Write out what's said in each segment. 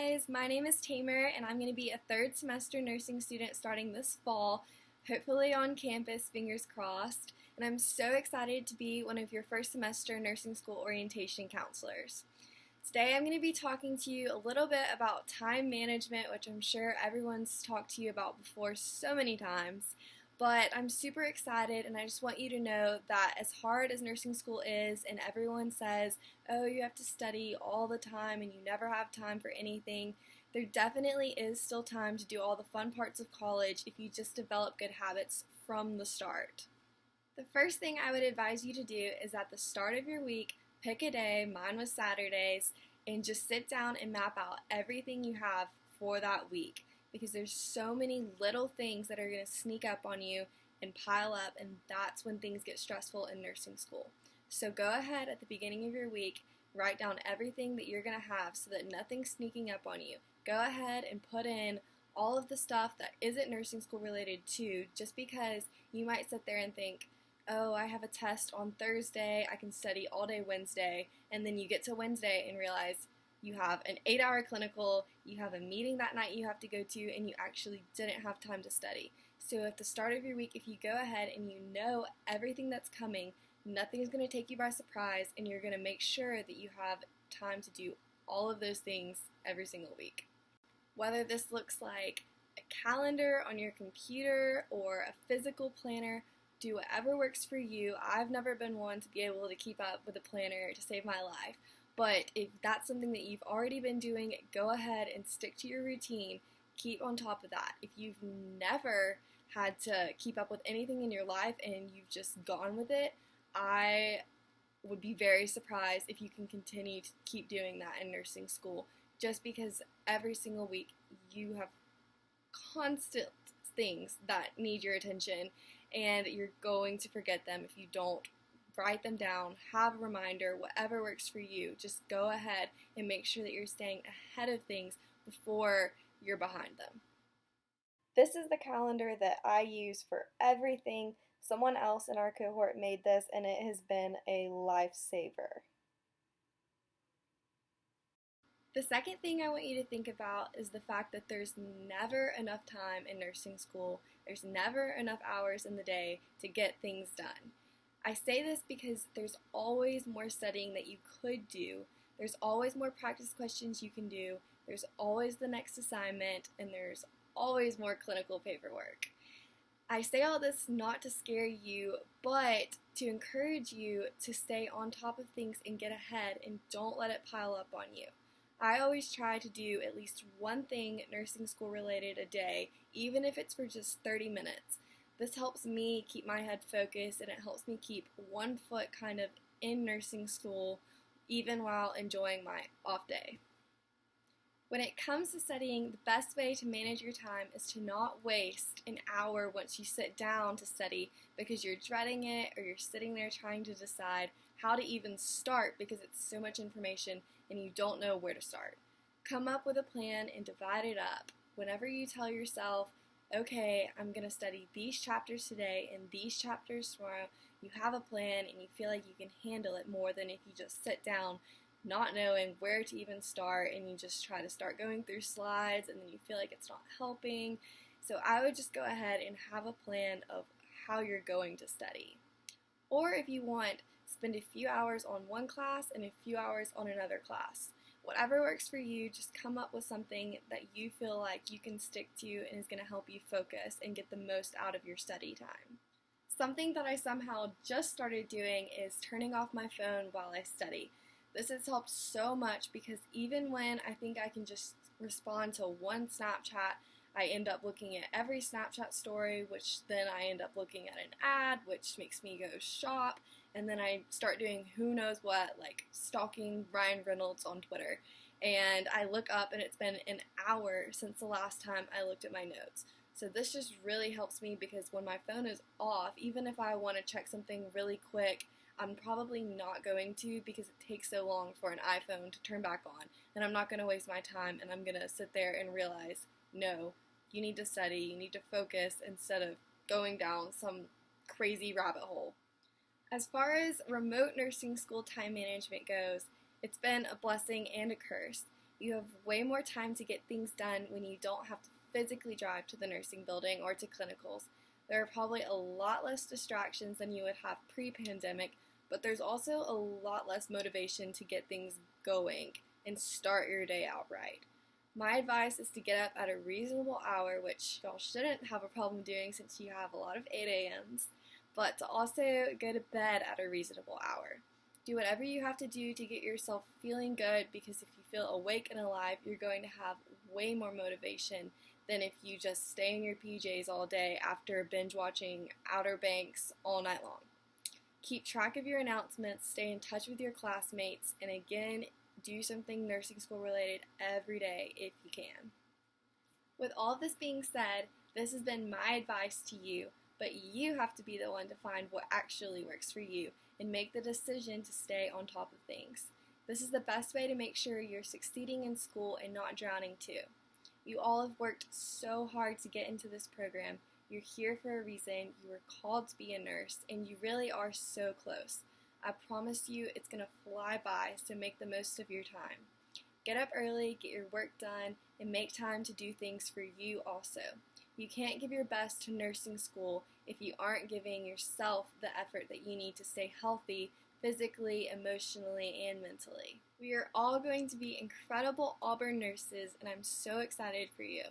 guys, my name is Tamer and I'm going to be a third semester nursing student starting this fall, hopefully on campus, fingers crossed, and I'm so excited to be one of your first semester nursing school orientation counselors. Today I'm going to be talking to you a little bit about time management, which I'm sure everyone's talked to you about before so many times. But I'm super excited, and I just want you to know that as hard as nursing school is, and everyone says, oh, you have to study all the time and you never have time for anything, there definitely is still time to do all the fun parts of college if you just develop good habits from the start. The first thing I would advise you to do is at the start of your week, pick a day, mine was Saturdays, and just sit down and map out everything you have for that week. Because there's so many little things that are going to sneak up on you and pile up, and that's when things get stressful in nursing school. So go ahead at the beginning of your week, write down everything that you're going to have so that nothing's sneaking up on you. Go ahead and put in all of the stuff that isn't nursing school related too, just because you might sit there and think, oh, I have a test on Thursday, I can study all day Wednesday, and then you get to Wednesday and realize you have an 8-hour clinical, you have a meeting that night you have to go to, and you actually didn't have time to study. So at the start of your week, if you go ahead and you know everything that's coming, nothing's going to take you by surprise, and you're going to make sure that you have time to do all of those things every single week. Whether this looks like a calendar on your computer or a physical planner, do whatever works for you. I've never been one to be able to keep up with a planner to save my life. But if that's something that you've already been doing, go ahead and stick to your routine. Keep on top of that. If you've never had to keep up with anything in your life and you've just gone with it, I would be very surprised if you can continue to keep doing that in nursing school, just because every single week you have constant things that need your attention and you're going to forget them if you don't write them down, have a reminder, whatever works for you. Just go ahead and make sure that you're staying ahead of things before you're behind them. This is the calendar that I use for everything. Someone else in our cohort made this, and it has been a lifesaver. The second thing I want you to think about is the fact that there's never enough time in nursing school. There's never enough hours in the day to get things done. I say this because there's always more studying that you could do. There's always more practice questions you can do. There's always the next assignment, and there's always more clinical paperwork. I say all this not to scare you, but to encourage you to stay on top of things and get ahead and don't let it pile up on you. I always try to do at least one thing nursing school related a day, even if it's for just 30 minutes. This helps me keep my head focused, and it helps me keep one foot kind of in nursing school even while enjoying my off day. When it comes to studying, the best way to manage your time is to not waste an hour once you sit down to study because you're dreading it or you're sitting there trying to decide how to even start because it's so much information and you don't know where to start. Come up with a plan and divide it up. Whenever you tell yourself, okay, I'm going to study these chapters today and these chapters tomorrow, you have a plan and you feel like you can handle it more than if you just sit down not knowing where to even start and you just try to start going through slides and then you feel like it's not helping. So I would just go ahead and have a plan of how you're going to study. Or if you want, spend a few hours on one class and a few hours on another class. Whatever works for you, just come up with something that you feel like you can stick to and is going to help you focus and get the most out of your study time. Something that I somehow just started doing is turning off my phone while I study. This has helped so much because even when I think I can just respond to one Snapchat, I end up looking at every Snapchat story, which then I end up looking at an ad, which makes me go shop, and then I start doing who knows what, like stalking Ryan Reynolds on Twitter. And I look up and it's been an hour since the last time I looked at my notes. So this just really helps me because when my phone is off, even if I want to check something really quick, I'm probably not going to because it takes so long for an iPhone to turn back on. And I'm not going to waste my time and I'm going to sit there and realize, no, you need to study, you need to focus instead of going down some crazy rabbit hole. As far as remote nursing school time management goes, it's been a blessing and a curse. You have way more time to get things done when you don't have to physically drive to the nursing building or to clinicals. There are probably a lot less distractions than you would have pre-pandemic, but there's also a lot less motivation to get things going and start your day out right. My advice is to get up at a reasonable hour, which y'all shouldn't have a problem doing since you have a lot of 8 a.m.s, but to also go to bed at a reasonable hour. Do whatever you have to do to get yourself feeling good, because if you feel awake and alive, you're going to have way more motivation than if you just stay in your PJs all day after binge watching Outer Banks all night long. Keep track of your announcements, stay in touch with your classmates, and again, do something nursing school related every day if you can. With all of this being said, this has been my advice to you, but you have to be the one to find what actually works for you and make the decision to stay on top of things. This is the best way to make sure you're succeeding in school and not drowning too. You all have worked so hard to get into this program. You're here for a reason, you were called to be a nurse, and you really are so close. I promise you it's going to fly by, so make the most of your time. Get up early, get your work done, and make time to do things for you also. You can't give your best to nursing school if you aren't giving yourself the effort that you need to stay healthy physically, emotionally, and mentally. We are all going to be incredible Auburn nurses, and I'm so excited for you.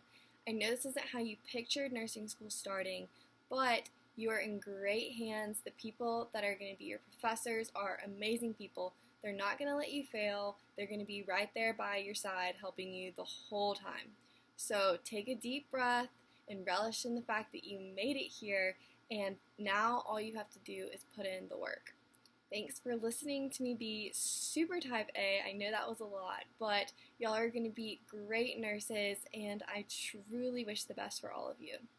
I know this isn't how you pictured nursing school starting, but you are in great hands. The people that are going to be your professors are amazing people. They're not going to let you fail. They're going to be right there by your side helping you the whole time. So take a deep breath and relish in the fact that you made it here, and now all you have to do is put in the work. Thanks for listening to me be super type A. I know that was a lot, but y'all are going to be great nurses, and I truly wish the best for all of you.